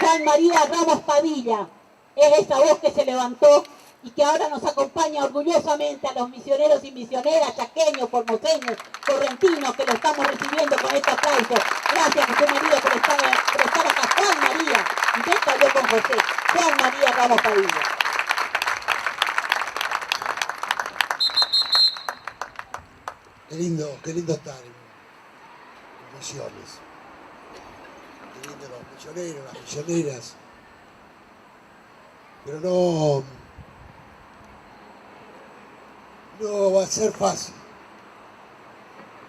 Juan María Ramos Padilla es esa voz que se levantó y que ahora nos acompaña orgullosamente a los misioneros y misioneras, chaqueños, formoseños, correntinos, que lo estamos recibiendo con este aplauso. Gracias, José María, por estar acá. Juan María, y ya cayó con José. Juan María Ramos Padilla. Qué lindo estar en Misiones. Qué lindo los misioneros, las misioneras. Pero no va a ser fácil.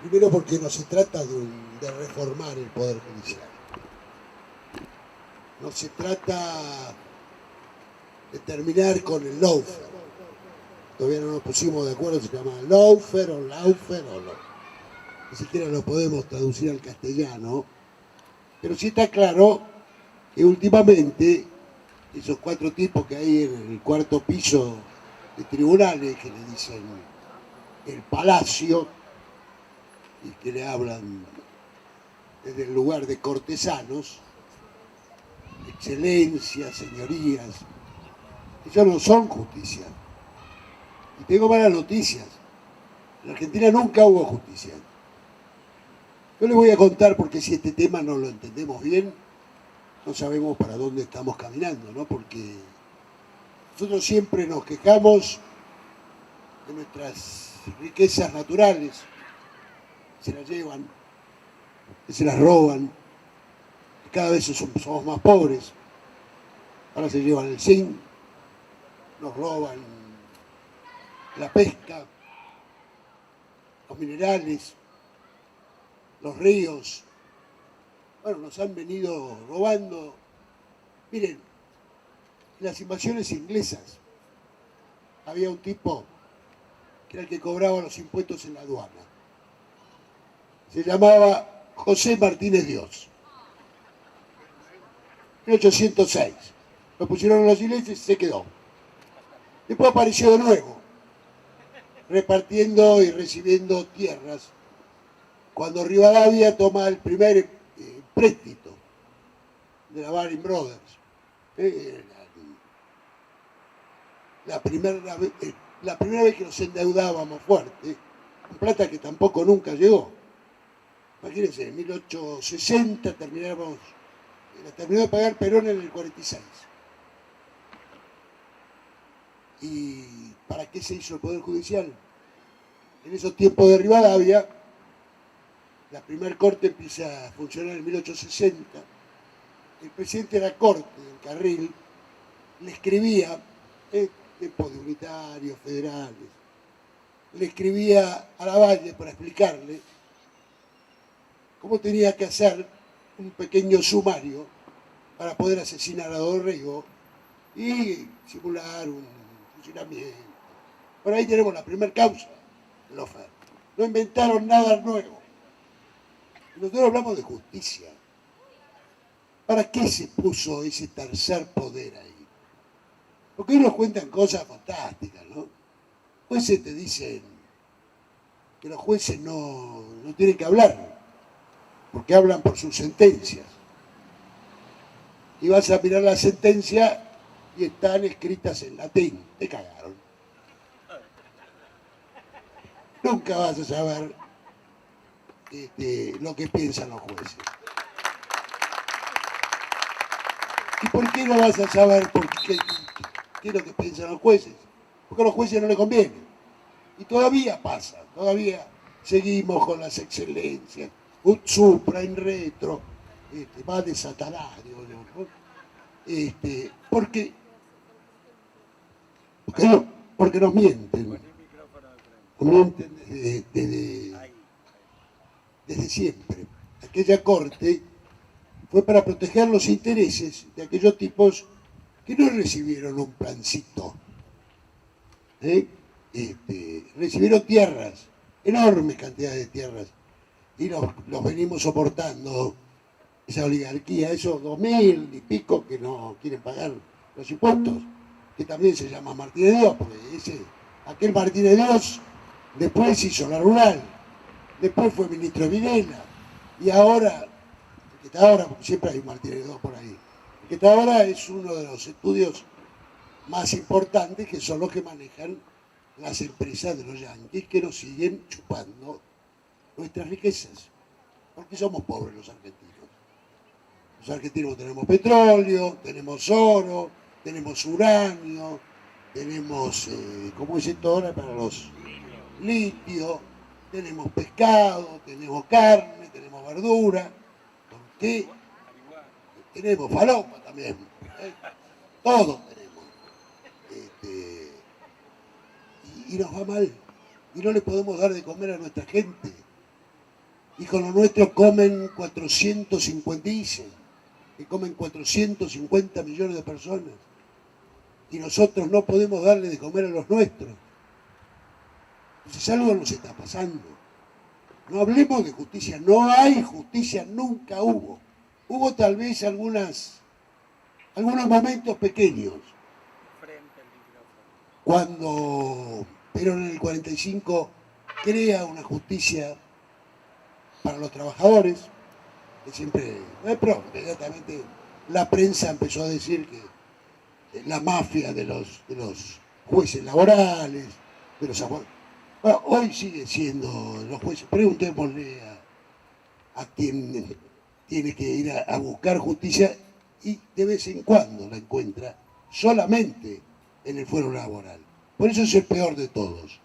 Primero porque no se trata de reformar el Poder Judicial. No se trata de terminar con el lawfare. Todavía no nos pusimos de acuerdo si se llama lawfare o lawfare o no. Ni siquiera lo podemos traducir al castellano. Pero sí está claro que últimamente esos 4 tipos que hay en el 4º piso de tribunales, que le dicen el palacio, y que le hablan desde el lugar de cortesanos, excelencias, señorías, ellos no son justicia. Y tengo malas noticias. En Argentina nunca hubo justicia. Yo les voy a contar porque si este tema no lo entendemos bien, no sabemos para dónde estamos caminando, ¿no? Porque nosotros siempre nos quejamos de nuestras riquezas naturales, se las llevan, que se las roban, que cada vez somos más pobres. Ahora se llevan el zinc, nos roban la pesca, los minerales, los ríos. Bueno, nos han venido robando. Miren, en las invasiones inglesas había un tipo que era el que cobraba los impuestos en la aduana. Se llamaba José Martínez Dios. 1806. Lo pusieron los ingleses y se quedó. Después apareció de nuevo, repartiendo y recibiendo tierras, cuando Rivadavia toma el primer préstito de la Baring Brothers. La primera vez que nos endeudábamos fuerte, con plata que tampoco nunca llegó. Imagínense, en 1860 la terminó de pagar Perón en el 46. ¿Y para qué se hizo el Poder Judicial? En esos tiempos de Rivadavia, la primer corte empieza a funcionar en 1860. El presidente de la corte, del Carril, le escribía, tiempos de unitarios, federales, le escribía a Lavalle para explicarle cómo tenía que hacer un pequeño sumario para poder asesinar a Dorrego y simular un fusilamiento. Por ahí tenemos la primera causa de la oferta. No inventaron nada nuevo. Nosotros hablamos de justicia. ¿Para qué se puso ese tercer poder ahí? Porque hoy nos cuentan cosas fantásticas, ¿no? Los jueces te dicen que los jueces no tienen que hablar, porque hablan por sus sentencias. Y vas a mirar la sentencia y están escritas en latín. Te cagaron. Nunca vas a saber lo que piensan los jueces. ¿Y por qué no vas a saber qué es lo que piensan los jueces? Porque a los jueces no les conviene. Y todavía pasa, todavía seguimos con las excelencias, ut supra, in retro, va de Satanás, digo yo, ¿no? Porque nos mienten. Nos mienten desde siempre. Aquella corte fue para proteger los intereses de aquellos tipos que no recibieron un plancito. Recibieron tierras, enormes cantidades de tierras, y los venimos soportando, esa oligarquía, esos 2000 y pico que no quieren pagar los impuestos, que también se llama Martínez de Dios, porque aquel Martínez de Dios después hizo la rural, después fue ministro de Videla, y ahora, porque siempre hay un Martínez de Dios por ahí, que hasta ahora es uno de los estudios más importantes, que son los que manejan las empresas de los yanquis, que nos siguen chupando nuestras riquezas, porque somos pobres los argentinos. Los argentinos tenemos petróleo, tenemos oro, tenemos uranio, tenemos, ¿cómo es esto ahora para los litio? Tenemos pescado, tenemos carne, tenemos verdura, ¿por qué? Tenemos falopa también, todos tenemos. Y nos va mal, y no le podemos dar de comer a nuestra gente. Y con lo nuestro comen 450, dicen, que comen 450 millones de personas. Y nosotros no podemos darle de comer a los nuestros. Entonces algo nos está pasando. No hablemos de justicia, no hay justicia, nunca hubo. Hubo tal vez algunos momentos pequeños. Cuando Perón en el 45 crea una justicia para los trabajadores, que siempre, pero inmediatamente la prensa empezó a decir que la mafia de los jueces laborales, de los abogados. Bueno, hoy sigue siendo los jueces. Preguntémosle a quien tiene que ir a buscar justicia y de vez en cuando la encuentra solamente en el fuero laboral. Por eso es el peor de todos.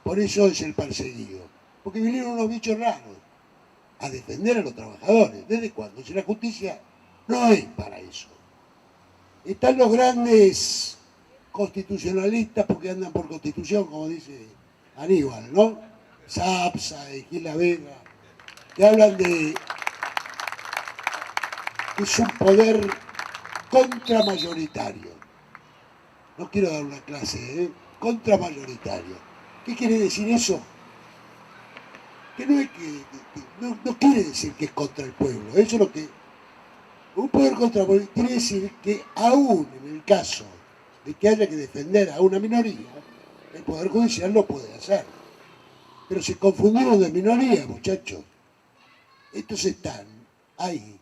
Por eso es el perseguido. Porque vinieron unos bichos raros a defender a los trabajadores. ¿Desde cuándo? Si la justicia no es para eso. Están los grandes constitucionalistas porque andan por constitución, como dice Aníbal, ¿no? Sapsa y Gil Vega, que hablan de que es un poder contramayoritario. No quiero dar una clase, contramayoritario. ¿Qué quiere decir eso? Que no es no quiere decir que es contra el pueblo. Eso es lo que un poder contra quiere decir que aún en el caso de que haya que defender a una minoría, el Poder Judicial lo puede hacer. Pero se confundieron de minoría, muchachos. Estos están ahí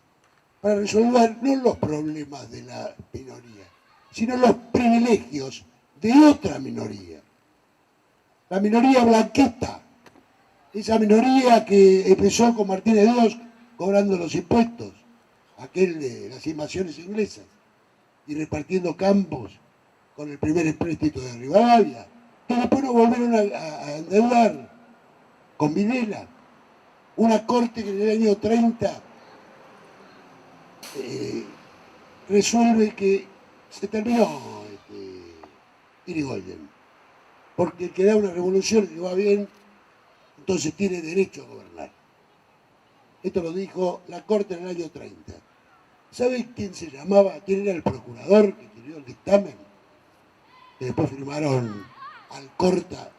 para resolver no los problemas de la minoría, sino los privilegios de otra minoría. La minoría blanquista, esa minoría que empezó con Martínez Dios cobrando los impuestos, aquel de las invasiones inglesas, y repartiendo campos con el primer empréstito de Rivadavia, que después nos volvieron a endeudar con Videla, una corte que en el año 30 resuelve que se terminó Irigoyen, porque el que da una revolución le va bien, entonces tiene derecho a gobernar. Esto lo dijo la corte en el año 30. ¿Sabe quién se llamaba? ¿Quién era el procurador que escribió el dictamen? Que después firmaron Alcorta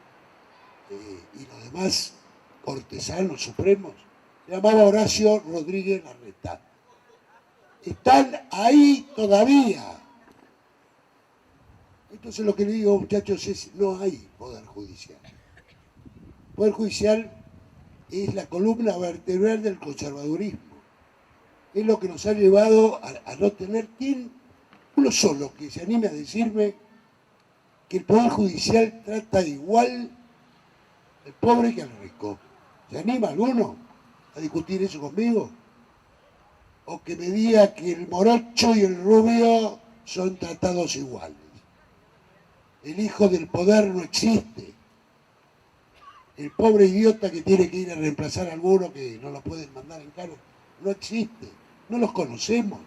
y los demás cortesanos supremos. Se llamaba Horacio Rodríguez Larreta. Están ahí todavía. Entonces lo que le digo, muchachos, es no hay poder judicial. El poder judicial es la columna vertebral del conservadurismo. Es lo que nos ha llevado a no tener uno solo que se anime a decirme que el Poder Judicial trata igual al pobre que al rico. ¿Se anima alguno a discutir eso conmigo? O que me diga que el morocho y el rubio son tratados iguales. El hijo del poder no existe. El pobre idiota que tiene que ir a reemplazar a alguno que no lo pueden mandar en cargo, no existe. No los conocemos.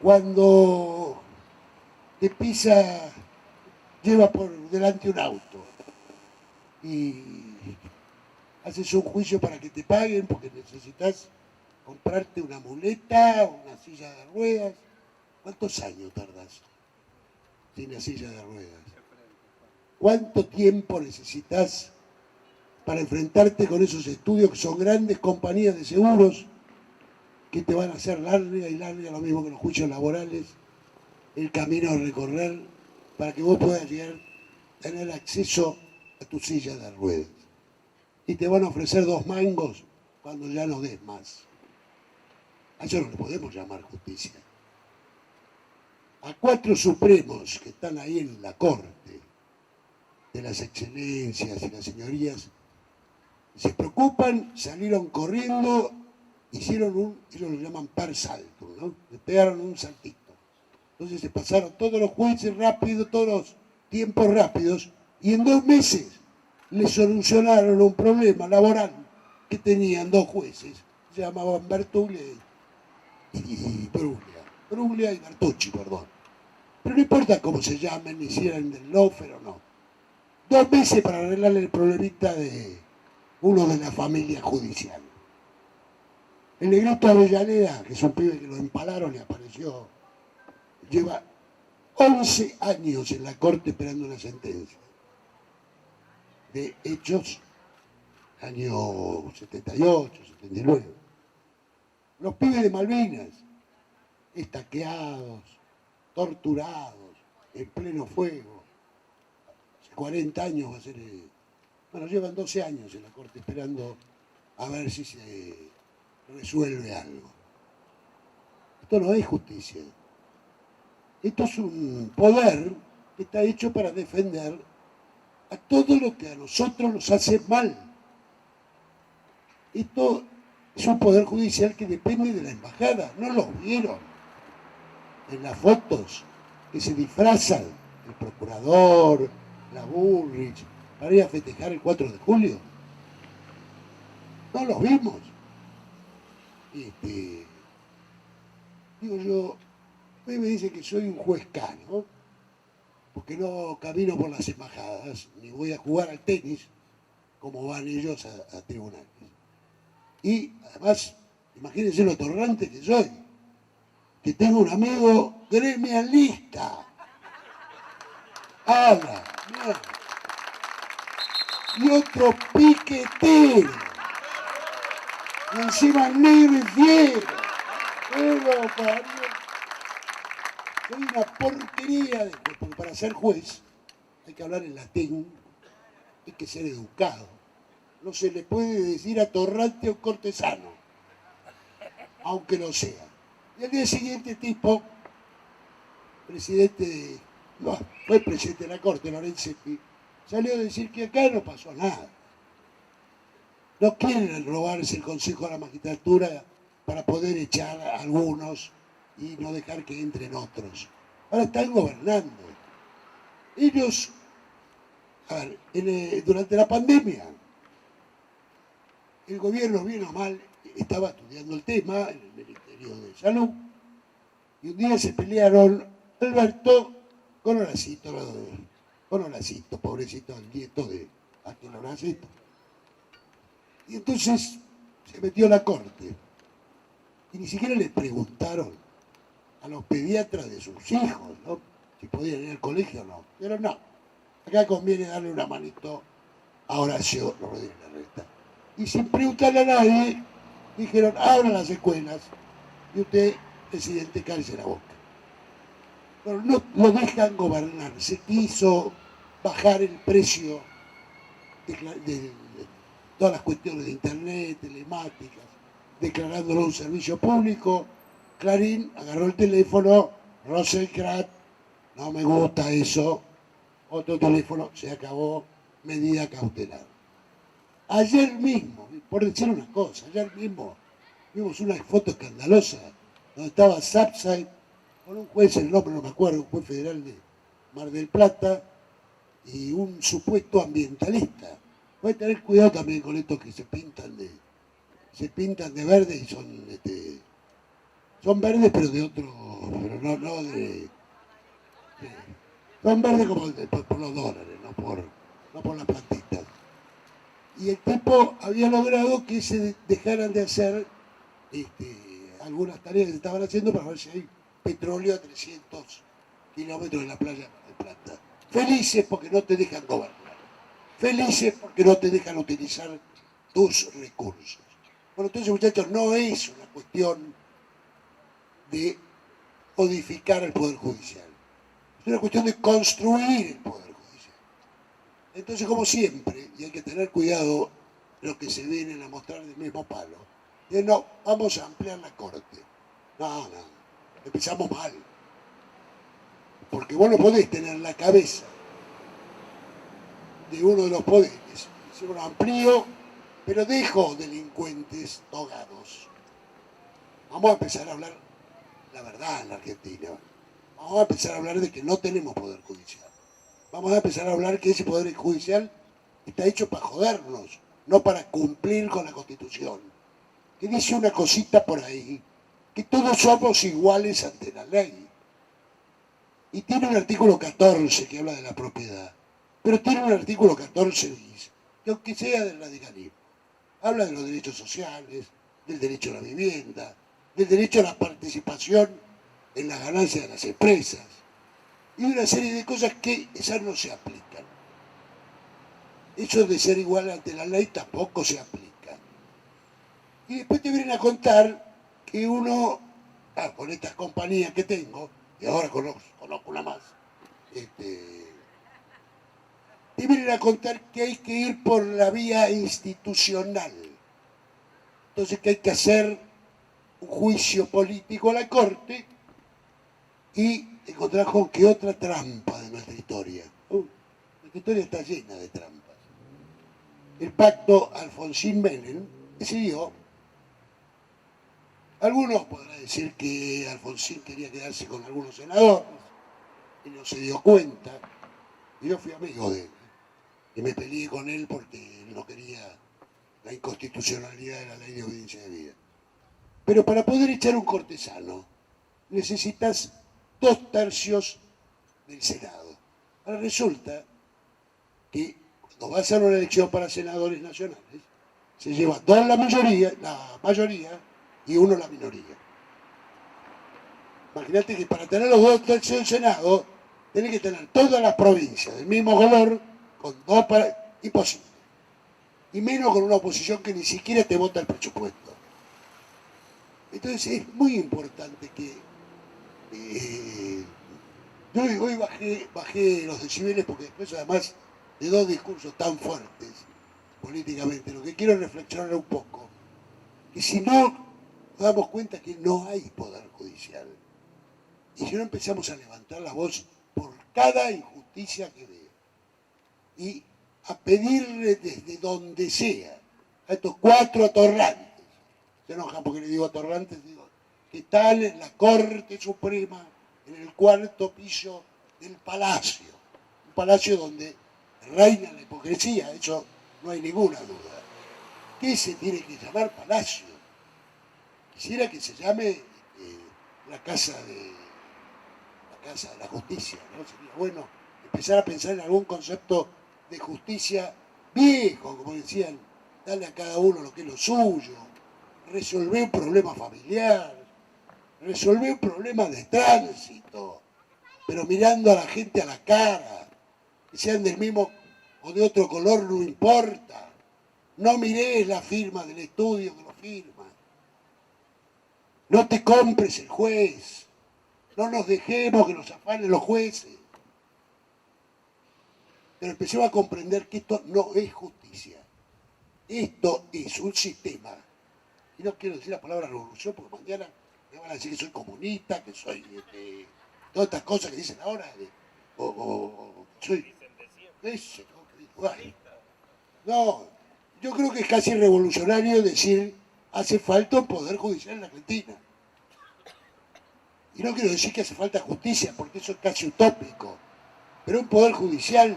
Cuando te lleva por delante un auto y haces un juicio para que te paguen porque necesitas comprarte una muleta, una silla de ruedas. ¿Cuántos años tardas sin la silla de ruedas? ¿Cuánto tiempo necesitas para enfrentarte con esos estudios que son grandes compañías de seguros que te van a hacer larga y larga, lo mismo que los juicios laborales, el camino a recorrer para que vos puedas llegar a tener acceso a tu silla de ruedas? Y te van a ofrecer 2 mangos cuando ya no des más. A eso no le podemos llamar justicia. A 4 supremos que están ahí en la corte, de las excelencias y las señorías, se preocupan, salieron corriendo, hicieron ellos lo llaman par salto, ¿no? Le pegaron un saltito. Entonces se pasaron todos los jueces rápidos, todos los tiempos rápidos, y en 2 meses le solucionaron un problema laboral que tenían 2 jueces, se llamaban Bertuglia y Bruglia y Bertucci, perdón. Pero no importa cómo se llamen, ni si eran del Lofer o no. 2 meses para arreglarle el problemita de uno de la familia judicial. El negrito Avellaneda, que es un pibe que lo empalaron y apareció, lleva 11 años en la corte esperando una sentencia. De hechos, año 78, 79. Los pibes de Malvinas, estaqueados, torturados, en pleno fuego. Hace 40 años va a ser... Bueno, llevan 12 años en la corte esperando a ver si se resuelve algo. Esto no es justicia. Esto es un poder que está hecho para defender a todo lo que a nosotros nos hace mal. Esto es un poder judicial que depende de la embajada. ¿No lo vieron en las fotos que se disfrazan el procurador, la Bullrich, para ir a festejar el 4 de julio? No los vimos. Digo yo, me dice que soy un juez cano, porque no camino por las embajadas, ni voy a jugar al tenis, como van ellos a tribunales. Y además, imagínense lo atorrante que soy, que tengo un amigo gremialista. Habla, mira. Y otro piquetero. Y encima el negro y fiero. Pero soy una porquería de juez, porque para ser juez hay que hablar en latín, hay que ser educado. No se le puede decir atorrante o cortesano, aunque lo sea. Y al día siguiente tipo, fue presidente de la corte, Lorenzetti, salió a decir que acá no pasó nada. No quieren robarse el Consejo de la Magistratura para poder echar a algunos y no dejar que entren otros. Ahora están gobernando. Ellos, a ver, durante la pandemia, el gobierno, bien o mal, estaba estudiando el tema en el Ministerio de Salud, y un día se pelearon Alberto con Horacito, pobrecito, el nieto de aquel Horacito. Y entonces se metió a la corte, y ni siquiera le preguntaron a los pediatras de sus hijos, ¿no?, si podían ir al colegio o no. Pero no, acá conviene darle una manito a Horacio Rodríguez Larreta. Y sin preguntarle a nadie, dijeron, abran las escuelas y usted, presidente, cállese la boca. Pero no lo dejan gobernar. Se quiso bajar el precio de todas las cuestiones de internet, telemáticas, declarándolo un servicio público. Clarín agarró el teléfono, Rosenkrantz, no me gusta eso, otro teléfono, se acabó, medida cautelar. Ayer mismo, por decir una cosa, ayer mismo vimos una foto escandalosa donde estaba Sapsay con un juez, el nombre no me acuerdo, un juez federal de Mar del Plata y un supuesto ambientalista. Hay que tener cuidado también con estos que se pintan de verde y son verdes pero de otro, pero no de son verdes como por los dólares, no por las plantitas. Y el tipo había logrado que se dejaran de hacer algunas tareas que se estaban haciendo para ver si hay petróleo a 300 kilómetros de la playa de Plata. Felices porque no te dejan gobernar. Felices porque no te dejan utilizar tus recursos. Bueno, entonces, muchachos, no es una cuestión de codificar el Poder Judicial. Es una cuestión de construir el Poder Judicial. Entonces, como siempre, y hay que tener cuidado lo que se vienen a mostrar del mismo palo, no, vamos a ampliar la Corte. No, empezamos mal. Porque vos no podés tener la cabeza de uno de los poderes. Es un amplío, pero dejo delincuentes togados. Vamos a empezar a hablar la verdad en la Argentina. Vamos a empezar a hablar de que no tenemos poder judicial. Vamos a empezar a hablar que ese poder judicial está hecho para jodernos, no para cumplir con la Constitución. Que dice una cosita por ahí, que todos somos iguales ante la ley. Y tiene un artículo 14 que habla de la propiedad, pero tiene un artículo 14 bis, que aunque sea del radicalismo, habla de los derechos sociales, del derecho a la vivienda, del derecho a la participación en las ganancias de las empresas, y una serie de cosas que esas no se aplican. Eso de ser igual ante la ley tampoco se aplica. Y después te vienen a contar que uno, con estas compañías que tengo, y ahora conozco una más, te vienen a contar que hay que ir por la vía institucional. Entonces que hay que hacer un juicio político a la Corte y encontrar con qué otra trampa de nuestra historia. Nuestra historia está llena de trampas. El pacto Alfonsín-Menem decidió. Algunos podrán decir que Alfonsín quería quedarse con algunos senadores y no se dio cuenta. Y yo fui amigo de él. Y me peleé con él porque no quería la inconstitucionalidad de la ley de obediencia de vida. Pero para poder echar un cortesano necesitas 2/3 del Senado. Ahora resulta que cuando vas a una elección para senadores nacionales, se lleva 2 la mayoría y 1 la minoría. Imagínate que para tener los 2/3 del Senado, tenés que tener todas las provincias del mismo color, con 2 para... imposible. Y menos con una oposición que ni siquiera te vota el presupuesto. Entonces es muy importante que... yo hoy bajé los decibeles porque después, además de 2 discursos tan fuertes políticamente, lo que quiero es reflexionar un poco, que si no nos damos cuenta que no hay poder judicial, y si no empezamos a levantar la voz por cada injusticia que veo, y a pedirle desde donde sea a estos 4 atorrantes, se enojan porque le digo atorrantes, digo, que están en la Corte Suprema, en el 4º piso del Palacio, un palacio donde reina la hipocresía, eso no hay ninguna duda. ¿Qué se tiene que llamar Palacio? Quisiera que se llame la casa de la justicia, ¿no? Sería bueno empezar a pensar en algún concepto de justicia viejo, como decían, darle a cada uno lo que es lo suyo, resolver un problema familiar, resolver un problema de tránsito, pero mirando a la gente a la cara, que sean del mismo o de otro color, no importa. No mires la firma del estudio que lo firma. No te compres el juez. No nos dejemos que nos afanen los jueces. Pero empecemos a comprender que esto no es justicia. Esto es un sistema. Y no quiero decir la palabra revolución porque mañana me van a decir que soy comunista, que soy todas estas cosas que dicen ahora. Soy... No, yo creo que es casi revolucionario decir hace falta un poder judicial en la Argentina. Y no quiero decir que hace falta justicia, porque eso es casi utópico. Pero un poder judicial,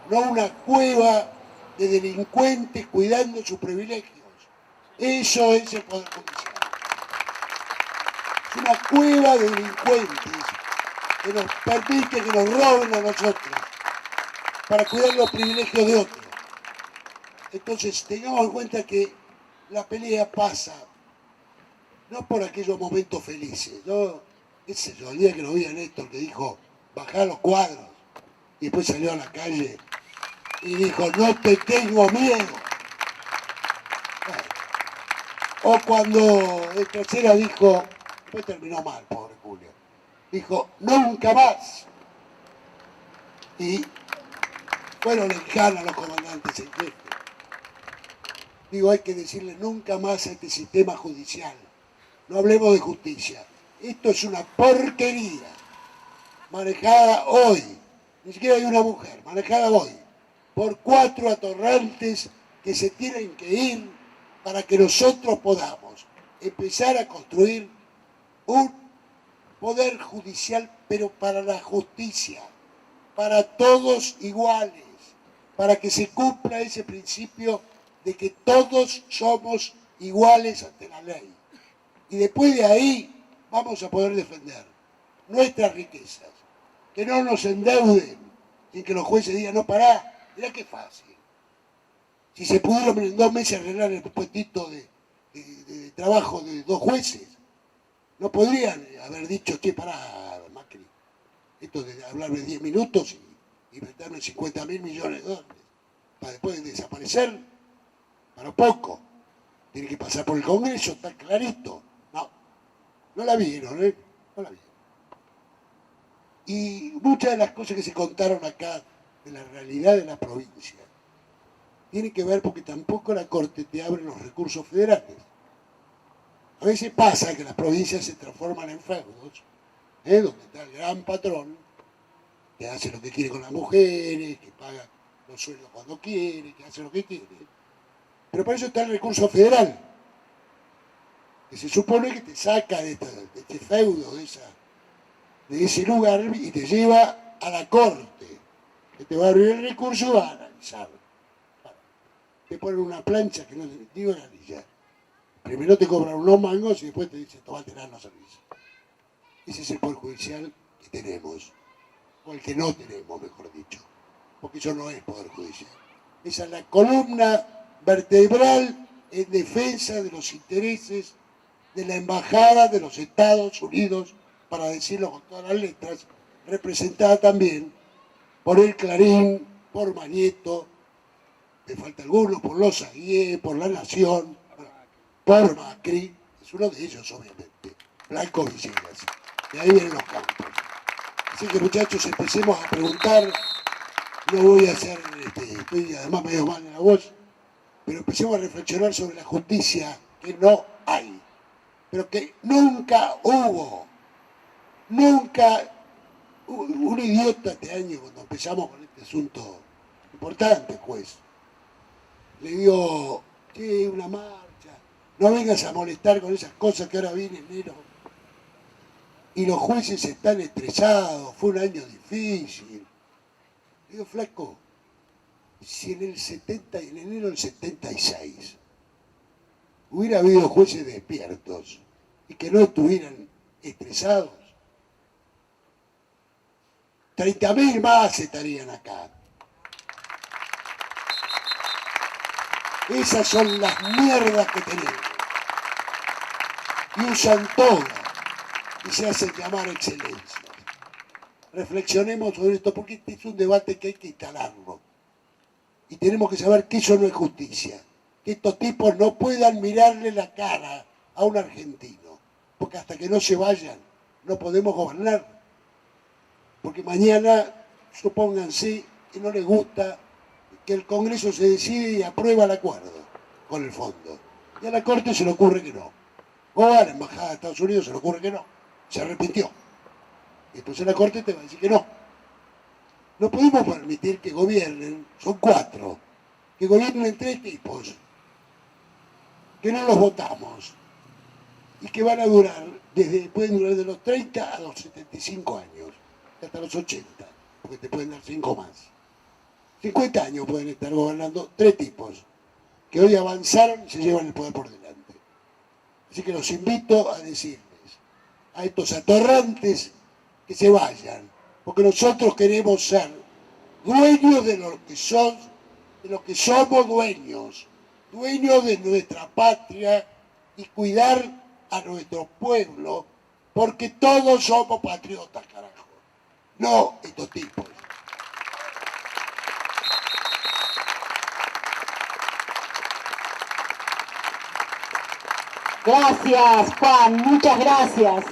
no una cueva de delincuentes cuidando sus privilegios. Eso es el poder judicial. Es una cueva de delincuentes que nos permite que nos roben a nosotros para cuidar los privilegios de otros. Entonces, tengamos en cuenta que la pelea pasa no por aquellos momentos felices, ¿no? Ese es el día que lo vi a Néstor que dijo, bajá los cuadros, y después salió a la calle y dijo, no te tengo miedo. Bueno. O cuando el tercero dijo, después terminó mal, pobre Julio, dijo, nunca más. Y fueron en cana los comandantes en jefe. Digo, hay que decirle nunca más a este sistema judicial. No hablemos de justicia, Esto es una porquería, manejada hoy, ni siquiera hay una mujer, manejada hoy, por 4 atorrantes que se tienen que ir para que nosotros podamos empezar a construir un poder judicial, pero para la justicia, para todos iguales, para que se cumpla ese principio de que todos somos iguales ante la ley. Y después de ahí vamos a poder defender nuestras riquezas, que no nos endeuden sin que los jueces digan, no, pará, mirá qué fácil. Si se pudieron en 2 meses arreglar el puestito de trabajo de 2 jueces, no podrían haber dicho, che, pará, Macri, esto de hablarme 10 minutos y meterme 50.000 millones de dólares, para después desaparecer, para poco. Tiene que pasar por el Congreso, está clarito. No la vieron, ¿eh? No la vieron. Y muchas de las cosas que se contaron acá de la realidad de la provincia tienen que ver porque tampoco la Corte te abre los recursos federales. A veces pasa que las provincias se transforman en feudos, donde está el gran patrón, que hace lo que quiere con las mujeres, que paga los sueldos cuando quiere, que hace lo que quiere. Pero para eso está el recurso federal, que se supone que te saca de este feudo, de ese lugar y te lleva a la Corte, que te va a abrir el recurso y va a analizar. Te ponen una plancha que no te digo analizar. Primero te cobran unos mangos y después te dicen, tomate los servicios. Ese es el poder judicial que tenemos, o el que no tenemos, mejor dicho, porque eso no es poder judicial. Esa es la columna vertebral en defensa de los intereses de la Embajada de los Estados Unidos, para decirlo con todas las letras, representada también por el Clarín, por Mañeto, me falta alguno, por los Aguié, por La Nación, por Macri, es uno de ellos obviamente, Blanco Villegas, de ahí vienen los campos. Así que muchachos, empecemos a preguntar, no voy a hacer, estoy además medio mal en la voz, pero empecemos a reflexionar sobre la justicia que no hay, pero que nunca hubo. Nunca, un idiota este año cuando empezamos con este asunto importante, juez, le dio, sí, una marcha, no vengas a molestar con esas cosas que ahora viene enero. Y los jueces están estresados, fue un año difícil. Le digo, flaco, si en enero del 76 hubiera habido jueces despiertos y que no estuvieran estresados, 30.000 más estarían acá. Esas son las mierdas que tenemos. Y usan todas y se hacen llamar excelencia. Reflexionemos sobre esto porque este es un debate que hay que instalarlo. Y tenemos que saber que eso no es justicia. Que estos tipos no puedan mirarle la cara a un argentino. Porque hasta que no se vayan, no podemos gobernar. Porque mañana, supónganse que no les gusta que el Congreso se decide y aprueba el acuerdo con el fondo. Y a la Corte se le ocurre que no. O a la Embajada de Estados Unidos se le ocurre que no. Se arrepintió. Y entonces la Corte te va a decir que no. No podemos permitir que gobiernen, son 4, que gobiernen 3 tipos, que no los votamos y que van a durar, pueden durar de los 30 a los 75 años, hasta los 80, porque te pueden dar 5 más. 50 años pueden estar gobernando 3 tipos, que hoy avanzaron y se llevan el poder por delante. Así que los invito a decirles a estos atorrantes que se vayan, porque nosotros queremos ser dueños de lo que somos dueños, dueños de nuestra patria y cuidar a nuestro pueblo, porque todos somos patriotas, carajo, no estos tipos. Gracias, Juan, muchas gracias.